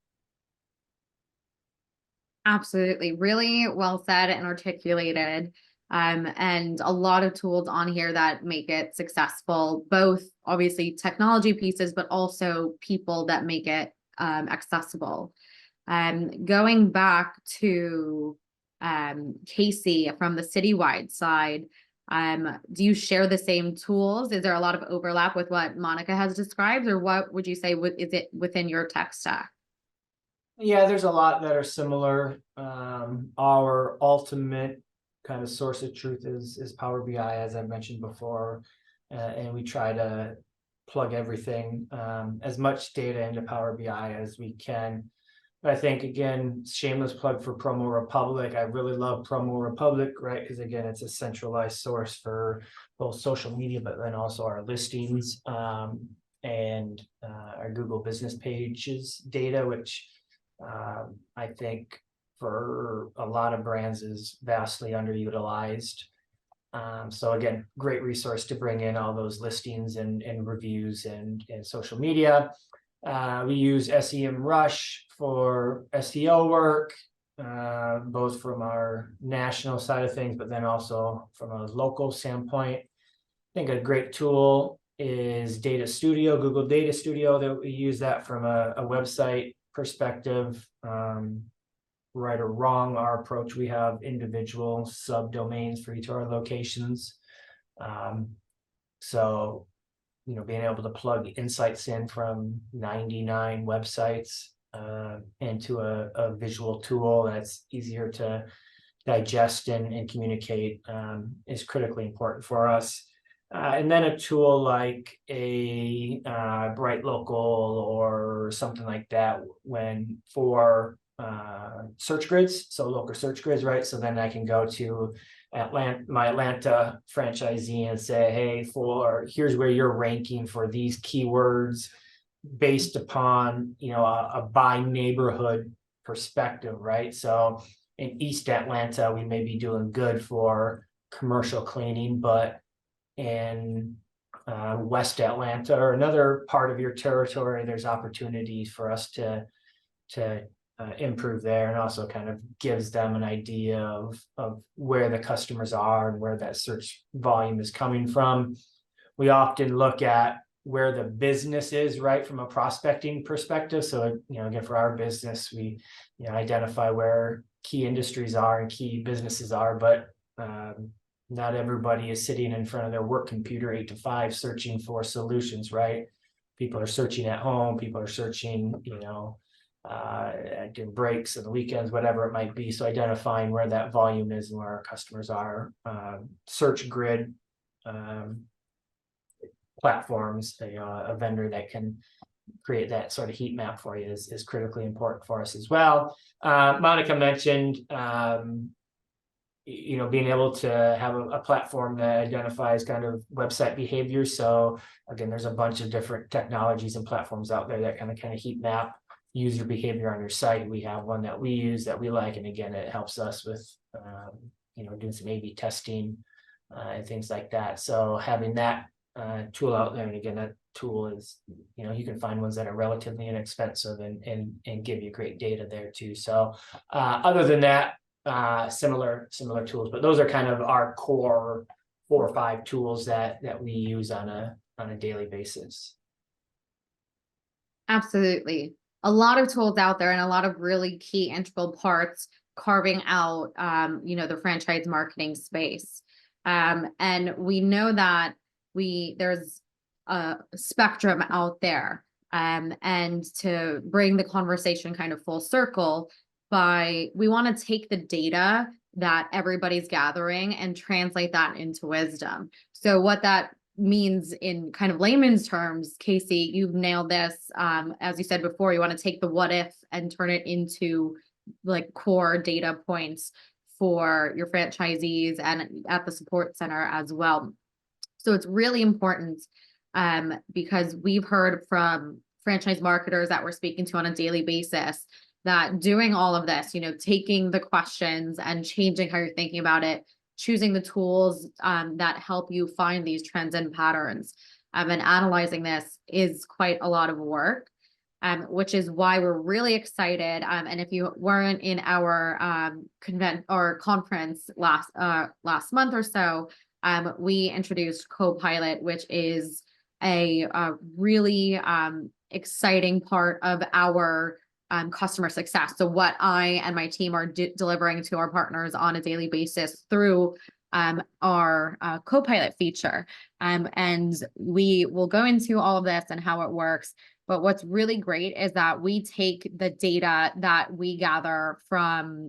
Absolutely. Really well said and articulated. And a lot of tools on here that make it successful, both obviously technology pieces, but also people that make it accessible. Going back to Kasey from the citywide side, do you share the same tools? Is there a lot of overlap with what Monica has described, or what would you say is it within your tech stack? Yeah, there's a lot that are similar. Our ultimate kind of source of truth is Power BI, as I mentioned before, and we try to plug everything, as much data into Power BI as we can. But I think, again, shameless plug for Promo Republic. I really love Promo Republic, right? Because again, it's a centralized source for both social media, but then also our listings. and our Google business pages data, which I think for a lot of brands is vastly underutilized. So again, great resource to bring in all those listings and reviews and social media. We use SEMrush for SEO work, both from our national side of things, but then also from a local standpoint. I think a great tool is Data Studio, Google Data Studio, that we use that from a website perspective. Right or wrong, our approach, we have individual subdomains for each of our locations. So, being able to plug insights in from 99 websites into a visual tool that's easier to digest and communicate is critically important for us. And then a tool like a Bright Local or something like that for search grids, so local search grids, right? So then I can go to my Atlanta franchisee and say, hey, here's where you're ranking for these keywords based upon a by neighborhood perspective, right? So in East Atlanta, we may be doing good for commercial cleaning, but in West Atlanta or another part of your territory, there's opportunities for us to improve there, and also kind of gives them an idea of where the customers are and where that search volume is coming from. We often look at where the business is, right, from a prospecting perspective. So, again, for our business, we identify where key industries are and key businesses are, but not everybody is sitting in front of their work computer 8 to 5 searching for solutions, right? People are searching at home, people are searching, doing breaks and the weekends, whatever it might be. So identifying where that volume is and where our customers are. Search grid platforms, a vendor that can create that sort of heat map for you is critically important for us as well. Monica mentioned being able to have a platform that identifies kind of website behavior. So again, there's a bunch of different technologies and platforms out there that kind of heat map user behavior on your site. We have one that we use that we like, and again, it helps us with doing some A/B testing and things like that. So having that tool out there, and again, that tool is you can find ones that are relatively inexpensive and give you great data there too. So other than that, similar tools, but those are kind of our core 4 or 5 tools that we use on a daily basis. Absolutely. A lot of tools out there and a lot of really key integral parts carving out, the franchise marketing space. And we know that there's a spectrum out there. And to bring the conversation kind of full circle, we want to take the data that everybody's gathering and translate that into wisdom. So what that means in kind of layman's terms, Kasey, you've nailed this. As you said before, you want to take the what if and turn it into like core data points for your franchisees and at the support center as well. So it's really important because we've heard from franchise marketers that we're speaking to on a daily basis that doing all of this, taking the questions and changing how you're thinking about it, choosing the tools that help you find these trends and patterns, and analyzing this is quite a lot of work, which is why we're really excited. And if you weren't in our conference last month or so, we introduced Copilot, which is a really exciting part of our customer success. So what I and my team are delivering to our partners on a daily basis through our Copilot feature. And we will go into all of this and how it works. But what's really great is that we take the data that we gather from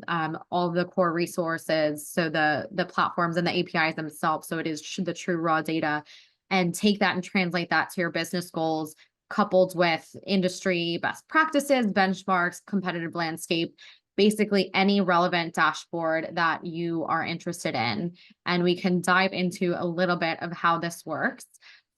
all the core resources, so the platforms and the APIs themselves, so it is the true raw data, and take that and translate that to your business goals, coupled with industry best practices, benchmarks, competitive landscape, basically any relevant dashboard that you are interested in. And we can dive into a little bit of how this works.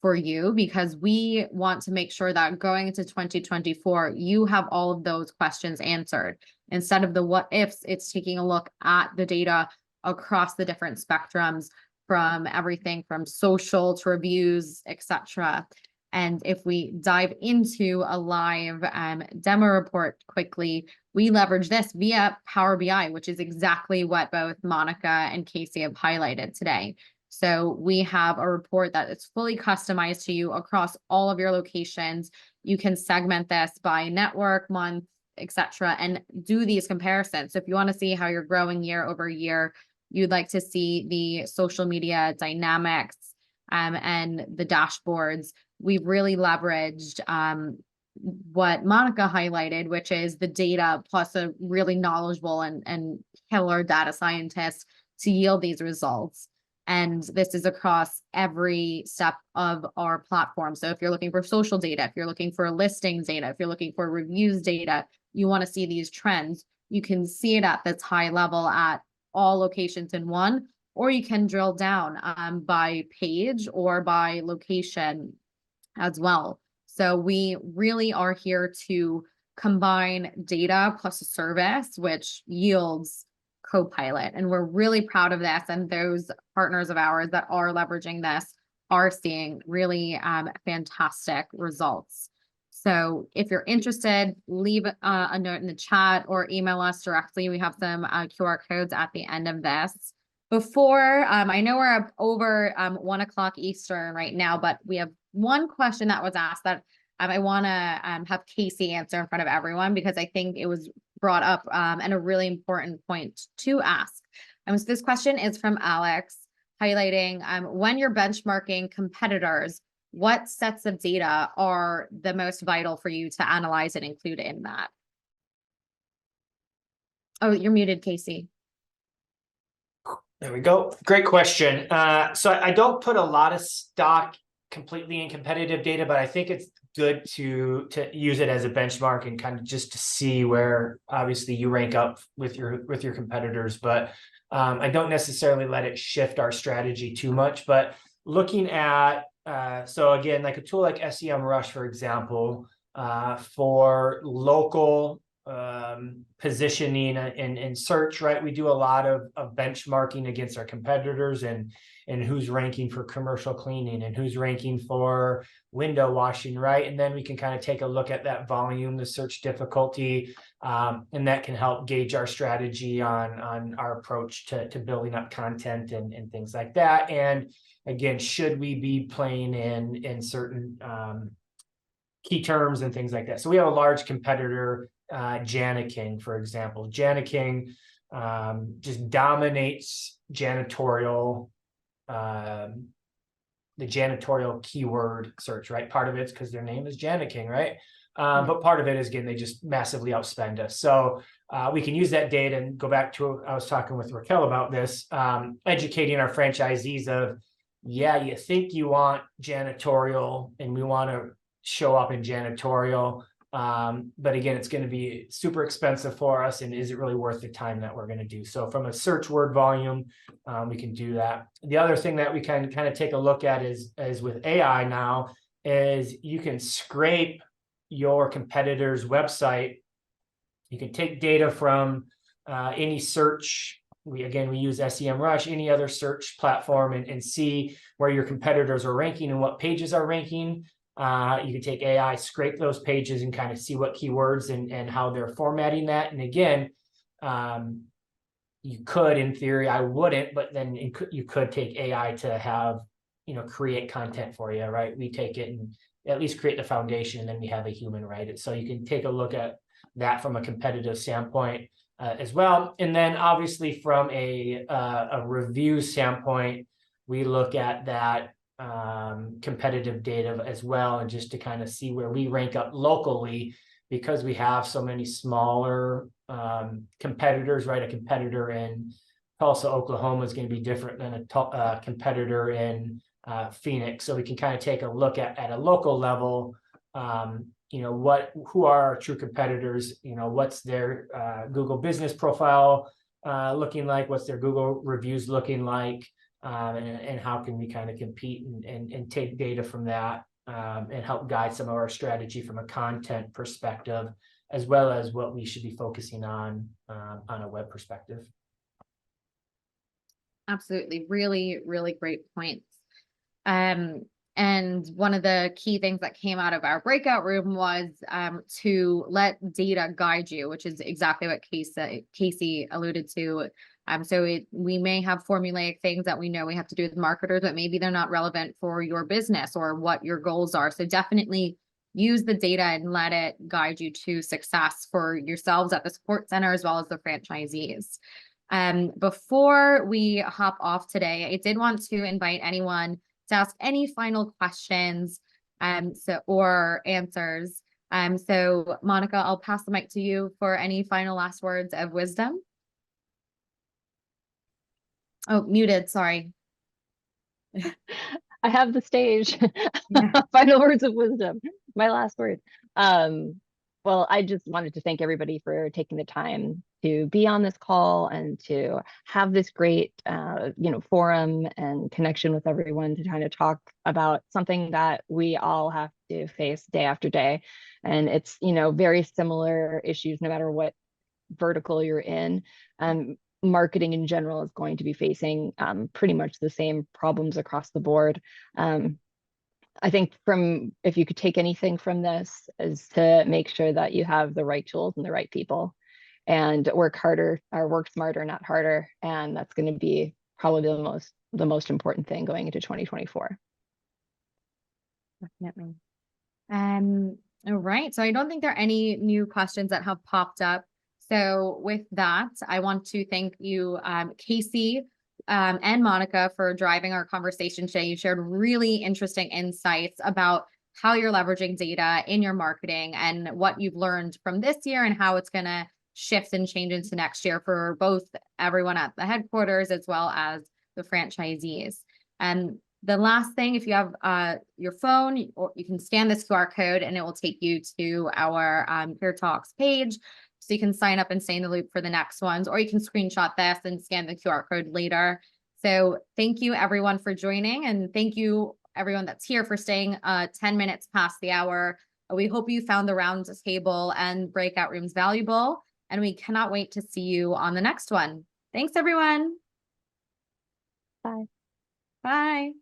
for you, because we want to make sure that going into 2024, you have all of those questions answered. Instead of the what ifs, it's taking a look at the data across the different spectrums, from everything from social to reviews, etc. And if we dive into a live demo report quickly, we leverage this via Power BI, which is exactly what both Monica and Kasey have highlighted today. So we have a report that is fully customized to you across all of your locations. You can segment this by network, month, etc., and do these comparisons. So if you want to see how you're growing year over year, you'd like to see the social media dynamics and the dashboards, we've really leveraged what Monica highlighted, which is the data plus a really knowledgeable and killer data scientist to yield these results. And this is across every step of our platform. So if you're looking for social data, if you're looking for listings data, if you're looking for reviews data, you want to see these trends, you can see it at this high level at all locations in one, or you can drill down by page or by location as well. So we really are here to combine data plus a service, which yields Copilot. And we're really proud of this. And those partners of ours that are leveraging this are seeing really fantastic results. So if you're interested, leave a note in the chat or email us directly. We have some QR codes at the end of this. Before, I know we're up over 1 o'clock Eastern right now, but we have one question that was asked that I want to have Kasey answer in front of everyone, because I think it was brought up and a really important point to ask. So this question is from Alex, highlighting when you're benchmarking competitors, what sets of data are the most vital for you to analyze and include in that? Oh, you're muted, Kasey. There we go. Great question. So I don't put a lot of stock completely in competitive data, but I think it's good to use it as a benchmark and kind of just to see where obviously you rank up with your competitors. But I don't necessarily let it shift our strategy too much. But looking at so again, like a tool like SEMrush, for example, for local positioning and search, right? We do a lot of benchmarking against our competitors and who's ranking for commercial cleaning and who's ranking for window washing, right? And then we can kind of take a look at that volume, the search difficulty, and that can help gauge our strategy on our approach to building up content and things like that. And again, should we be playing in certain key terms and things like that? So we have a large competitor, Janiking, for example. Janiking just dominates janitorial, the janitorial keyword search, right? Part of it's because their name is Janiking, right? But part of it is, again, they just massively outspend us. So we can use that data and go back to, I was talking with Raquel about this, educating our franchisees of, yeah, you think you want janitorial and we want to show up in janitorial. But again, it's going to be super expensive for us. And is it really worth the time that we're going to do? So from a search word volume, we can do that. The other thing that we can kind of take a look at is with AI now, is you can scrape your competitor's website. You can take data from any search. We use SEMrush, any other search platform, and see where your competitors are ranking and what pages are ranking. You can take AI, scrape those pages and kind of see what keywords and how they're formatting that. And again, you could, in theory, I wouldn't, but then you could take AI to have, create content for you, right? We take it and at least create the foundation, and then we have a human write it. So you can take a look at that from a competitive standpoint as well. And then obviously from a review standpoint, we look at that competitive data as well, and just to kind of see where we rank up locally, because we have so many smaller competitors, right? A competitor in Tulsa, Oklahoma is going to be different than a competitor in Phoenix. So we can kind of take a look at a local level, who are our true competitors, what's their Google business profile looking like, what's their Google reviews looking like, and how can we kind of compete and take data from that, and help guide some of our strategy from a content perspective, as well as what we should be focusing on a web perspective. Absolutely. Really, really great points. And one of the key things that came out of our breakout room was to let data guide you, which is exactly what Kasey alluded to. We may have formulaic things that we know we have to do with marketers, but maybe they're not relevant for your business or what your goals are. So definitely use the data and let it guide you to success for yourselves at the support center, as well as the franchisees. Before we hop off today, I did want to invite anyone to ask any final questions or answers. So Monica, I'll pass the mic to you for any final last words of wisdom. Oh, muted, sorry. I have the stage. Yeah. Final words of wisdom. My last word. Well, I just wanted to thank everybody for taking the time to be on this call and to have this great, forum and connection with everyone to kind of talk about something that we all have to face day after day. And it's, very similar issues no matter what vertical you're in. Marketing in general is going to be facing pretty much the same problems across the board. I think if you could take anything from this, is to make sure that you have the right tools and the right people, and work harder or work smarter, not harder. And that's going to be probably the most important thing going into 2024. Definitely. All right. So I don't think there are any new questions that have popped up. So with that, I want to thank you, Kasey, and Monica, for driving our conversation today. You shared really interesting insights about how you're leveraging data in your marketing and what you've learned from this year and how it's going to shift and change into next year for both everyone at the headquarters as well as the franchisees. And the last thing, if you have your phone, or you can scan this QR code and it will take you to our Peer Talks page. So you can sign up and stay in the loop for the next ones, or you can screenshot this and scan the QR code later. So thank you everyone for joining, and thank you everyone that's here for staying 10 minutes past the hour. We hope you found the round table and breakout rooms valuable, and we cannot wait to see you on the next one. Thanks everyone. Bye. Bye.